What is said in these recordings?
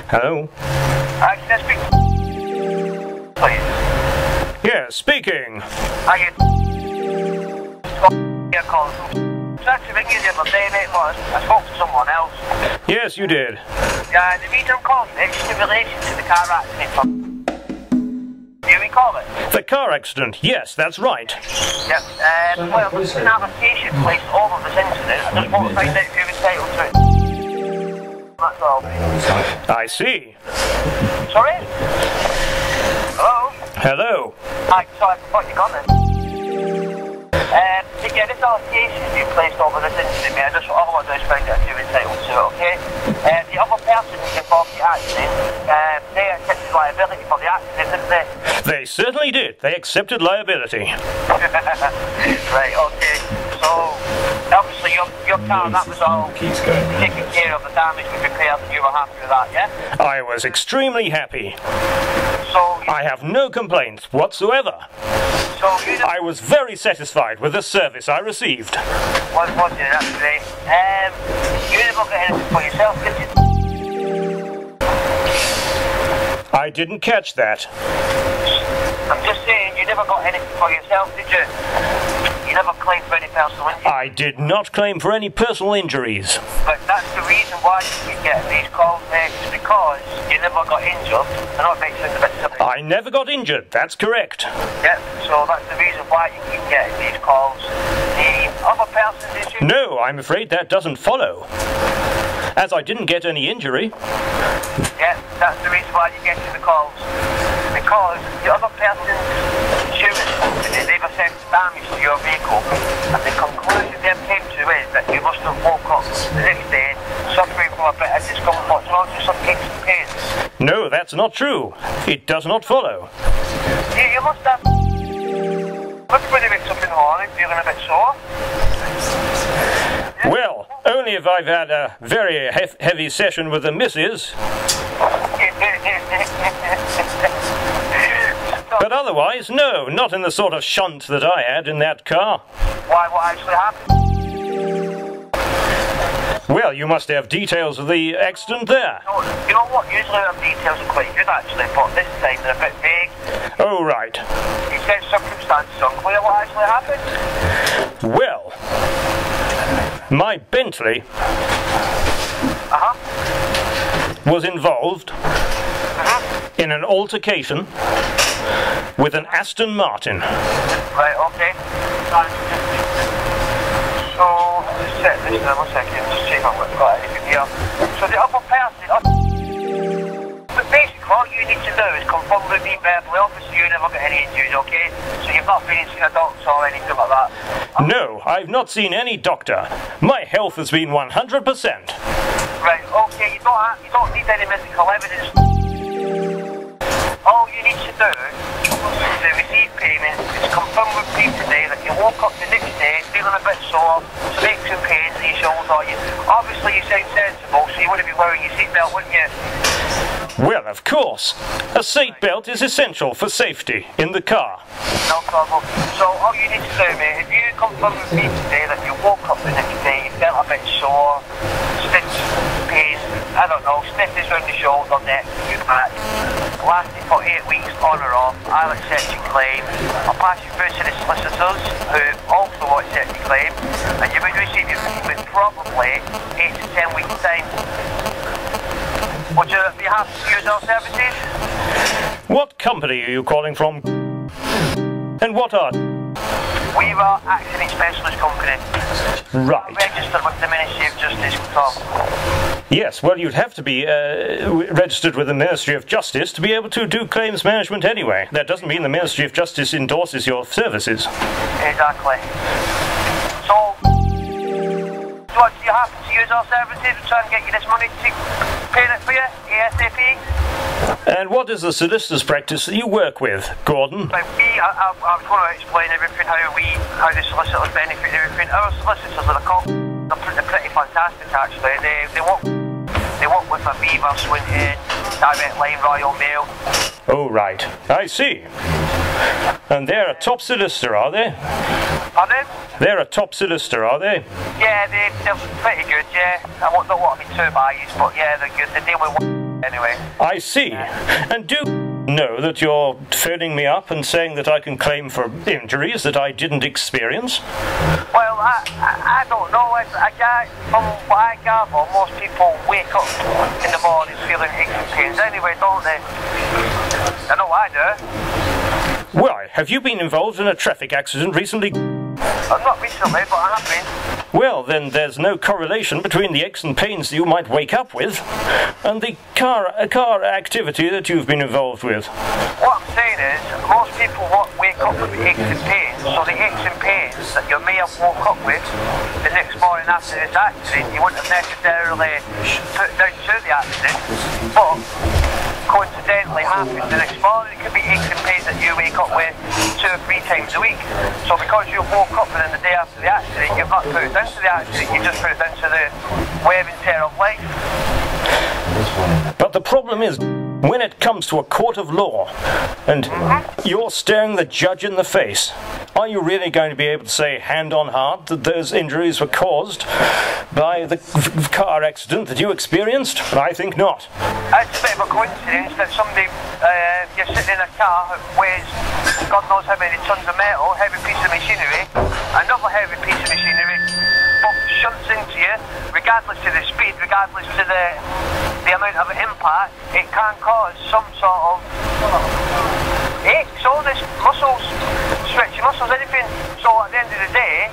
Hello? Can I speak please? Yes, speaking. Are you calling from I tried to ring you the other day, mate, but I spoke to someone else. Yes, you did. Yeah, the reason I'm calling is in relation to the car accident. Do you recall it? The car accident, yes, that's right. Yep. Well, there's an application placed over this incident. I just want to find out if you're entitled to it. That's all. I see. Sorry? Hello? Hello. Hi, sorry, I thought you got it. Yeah, this application you placed over this incident, mate. I just all I want to do is find out if you're entitled to it, okay? The other person who involved the accident, they accepted liability for the accident, didn't they? They certainly did. They accepted liability. Right, okay. So, obviously your car, that was all taken care of, the damage was repaired, and you were happy with that, yeah? I was extremely happy. So, I have no complaints whatsoever. I was very satisfied with the service I received. Was you? That's great. You never got anything for yourself, did you? I didn't catch that. I'm just saying, you never got anything for yourself, did you? You never claimed for any personal injury? I did not claim for any personal injuries. But that's the reason why you get these calls, mate. It's because you never got injured. I know it makes sense a bit silly. I never got injured, that's correct. Yep, so that's the reason why you keep getting these calls. The other person's issue... No, I'm afraid that doesn't follow. As I didn't get any injury. Yeah, that's the reason why you're getting the calls. Because the other person's insurance company, they've assessed damage to your vehicle, and the conclusion they've came to is that you must have woke up the next day suffering from a bit of discomfort and also some aches and pains. No, that's not true. It does not follow. You must have... Everybody wakes up in the morning feeling a bit sore. Well, only if I've had a very heavy session with the missus. But otherwise, no, not in the sort of shunt that I had in that car. Why, what actually happened? Well, you must have details of the accident there. No, you know what, usually our details are quite good actually, but this time they're a bit vague. Oh, right. You said circumstances unclear, what actually happened? Well, my Bentley was involved in an altercation with an Aston Martin. Right, okay. So, just check this now, 1 second, just check if I've got anything here. So the other person... But basically, all you need to do is confirm with me verbally. Obviously, you never got any injuries, okay? So you've not been seen a doctor or anything like that? No, I've not seen any doctor. My health has been 100%. Right, okay, you don't need any medical evidence. All you need to do to receive payment is confirm with me today that you woke up the next day feeling a bit sore, some aches and pains in your shoulder. Obviously you sound sensible, so you wouldn't be wearing your seatbelt, wouldn't you? Well, of course. A seatbelt is essential for safety in the car. No problem. So all you need to do, mate, if you confirm with me today that you woke up the next day, you felt a bit sore, stiff pains, I don't know, stiffness around the shoulder, neck, your back, lasted for 8 weeks on or off, I'll accept your claim. I'll pass you through to the solicitors who also will accept your claim, and you will receive your payment probably 8 to 10 weeks time. Would you be happy to use our services? What company are you calling from? And what are... We are Accident Specialist Company. Right. Registered with the Ministry of Justice, Tom. Yes, well, you'd have to be registered with the Ministry of Justice to be able to do claims management anyway. That doesn't mean the Ministry of Justice endorses your services. Exactly. So, are you happy to use our services and try and get you this money to pay it for you, ASAP? And what is the solicitor's practice that you work with, Gordon? Like I was going to explain everything, how the solicitors benefit everything. Our solicitors are they're pretty fantastic actually. They work with Aviva, Swinton, Direct Line, Royal Mail. Oh, right. I see. And they're a top solicitor, are they? Pardon? They're a top solicitor, are they? Yeah, they're pretty good, yeah. I don't want to be too biased, but yeah, they're good. They deal with anyway. I see. And do know that you're phoning me up and saying that I can claim for injuries that I didn't experience? Well, I don't know. From what I gather, most people wake up in the morning feeling aches and pains anyway, don't they? I know I do. Why, have you been involved in a traffic accident recently? Not recently, but I have been. Well, then there's no correlation between the aches and pains that you might wake up with and the car activity that you've been involved with. What I'm saying is, most people won't wake up with aches and pains, so the aches and pains that you may have woke up with the next morning after this accident, you wouldn't have necessarily put down to the accident, but coincidentally happens the next morning. It could be aches and pains that you wake up with 2 or 3 times a week. So because you woke up within the day after the accident, you've not put it down to the accident, you just put it down to the wear and tear of life. But the problem is, when it comes to a court of law, and you're staring the judge in the face, are you really going to be able to say hand on heart that those injuries were caused by the car accident that you experienced? I think not. It's a bit of a coincidence that somebody, you're sitting in a car that weighs God knows how many tons of metal, heavy piece of machinery, another heavy piece of machinery, shunts into you, regardless of the speed, regardless of the amount of impact, it can cause some sort of aches, all this muscles, stretchy muscles, anything. So at the end of the day,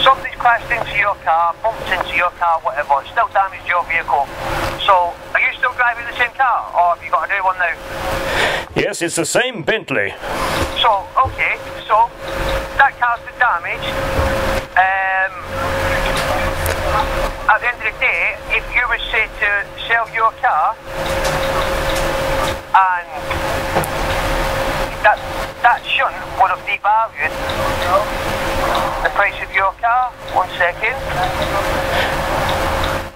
somebody's crashed into your car, bumped into your car, whatever, it's still damaged your vehicle. So, are you still driving the same car, or have you got a new one now? Yes, it's the same Bentley. So, okay, so that car's been damaged. At the end of the day, if you were say to sell your car, and that shunt would have devalued the price of your car. 1 second.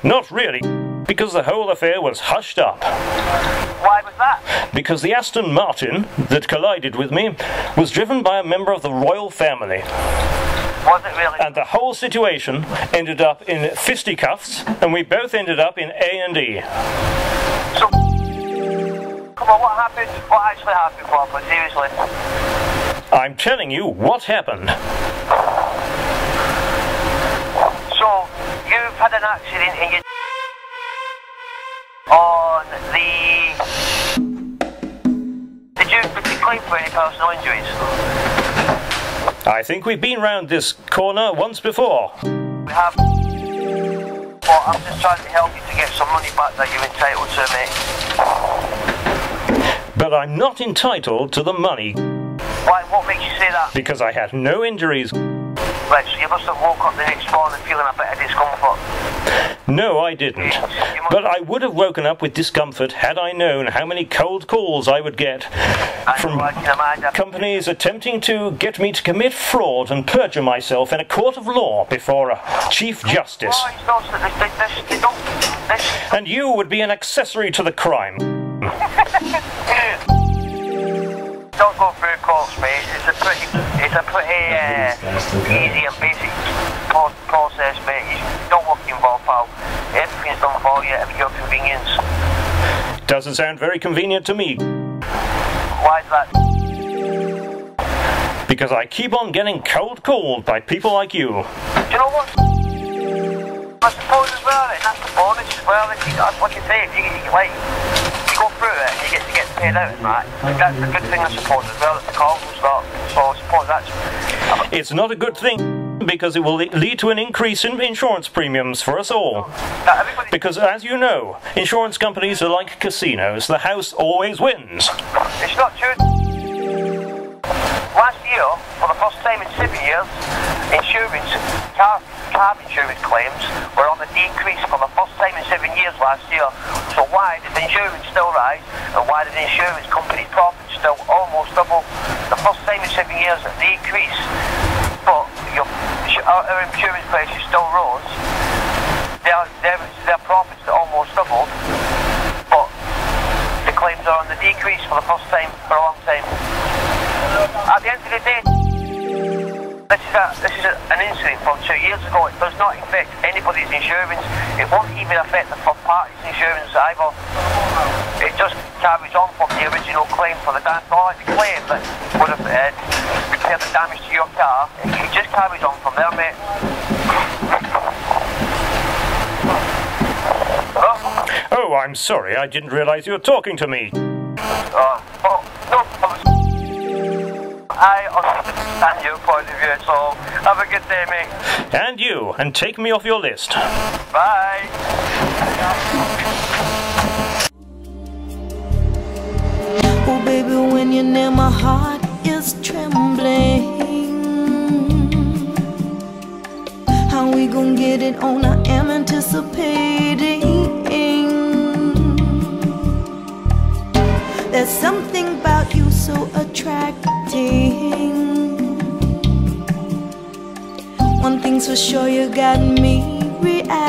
Not really, because the whole affair was hushed up. Why was that? Because the Aston Martin that collided with me was driven by a member of the royal family. Was it really? And the whole situation ended up in fisticuffs, and we both ended up in A&E. So, come on, what happened? What actually happened, Papa? Seriously? I'm telling you what happened. So, you've had an accident and you on Did you claim for any personal injuries? I think we've been round this corner once before. We have. But I'm just trying to help you to get some money back that you're entitled to, mate. But I'm not entitled to the money. Why? What makes you say that? Because I had no injuries. Right, so you must have woke up the next morning feeling a bit of discomfort. No, I didn't. But I would have woken up with discomfort had I known how many cold calls I would get from companies attempting to get me to commit fraud and perjure myself in a court of law before a Chief Justice. And you would be an accessory to the crime. Don't go through courts, mate. It's a pretty easy and basic process, mate. You don't work involved, pal. Everything's done for you at your convenience. Doesn't sound very convenient to me. Why is that? Because I keep on getting cold called by people like you. Do you know what? I suppose as well, and that's the bonus as well. Like you say, if you go through it and you get paid out and that, that's a good thing, I suppose, as well. That the call will start. So I suppose that's. It's not a good thing because it will lead to an increase in insurance premiums for us all. Because as you know, insurance companies are like casinos. The house always wins. It's not true. Last year, for the first time in 7 years, car insurance claims were on a decrease for the first time in 7 years last year. So why did the insurance still rise, and why did the insurance company's profits still almost double? The first time in 7 years it decreased, but our insurance prices still rose. Their profits almost doubled, but the claims are on the decrease for the first time for a long time. At the end of the day, This is an incident from 2 years ago. It does not affect anybody's insurance. It won't even affect the third party's insurance either. It just carries on from the original claim for the damage. Or the claim that would have repaired the damage to your car. It just carries on from there, mate. Oh, I'm sorry. I didn't realise you were talking to me. No. I understand your point of view, so have a good day, mate. And you, and take me off your list. Bye. Oh baby, when you're near, my heart is trembling. How we gon' get it on? I am anticipating. There's something about you so attracting. One thing's for sure, you got me reacting.